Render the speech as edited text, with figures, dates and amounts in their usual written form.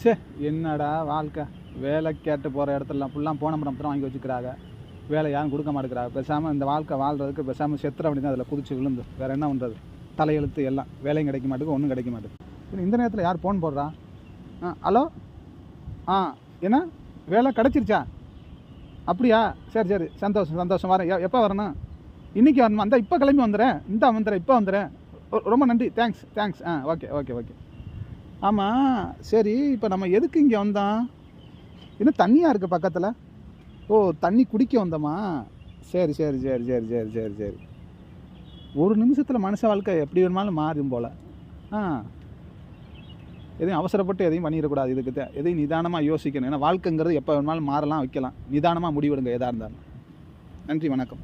சே என்னடா வாழ்க்கை. வேலை கேட்டு போகிற இடத்துலலாம் ஃபுல்லாக போன மட்டும் வாங்கி வச்சுக்கிறாங்க. வேலை யாரும் கொடுக்க மாட்டேங்கிறாங்க. பேசாமல் இந்த வாழ்க்கை வாழ்கிறதுக்கு பேசாமல் செத்துற அப்படின்னு அதில் குதிச்சு விழுந்து வேறு என்ன பண்ணுறது? தலையெழுத்து எல்லாம் வேலையும் கிடைக்க மாட்டேங்குது, ஒன்றும் கிடைக்க மாட்டேங்குது. இந்த நேரத்தில் யார் ஃபோன் போடுறா? ஹலோ, என்ன வேலை கிடச்சிருச்சா? அப்படியா? சரி சரி, சந்தோஷம் சந்தோஷம். வரேன். எப்போ வரணும்? இன்றைக்கி வரணுமா? அந்த இப்போ கிளம்பி வந்துடுறேன். வந்துடுறேன், இப்போ வந்துடுறேன். ரொம்ப நன்றி, thanks thanks. Okay okay okay. ஆமாம், சரி. இப்போ நம்ம எதுக்கு இங்கே வந்தோம்? இன்னும் தண்ணியாக இருக்குது பக்கத்தில். ஓ, தண்ணி குடிக்க வந்தோமா? சரி சரி சரி சரி சரி சரி சரி. ஒரு நிமிஷத்தில் மனுஷ வாழ்க்கை எப்படி வேணுமாலும் மாறும் போல். எதையும் அவசரப்பட்டு எதையும் பண்ணிடக்கூடாது. இதுக்கு எதையும் நிதானமாக யோசிக்கணும். ஏன்னா வாழ்க்கைங்கிறது எப்போ வேணுமாலும் மாறலாம், வைக்கலாம். நிதானமாக முடிவெடுங்க எதாக இருந்தாலும். நன்றி, வணக்கம்.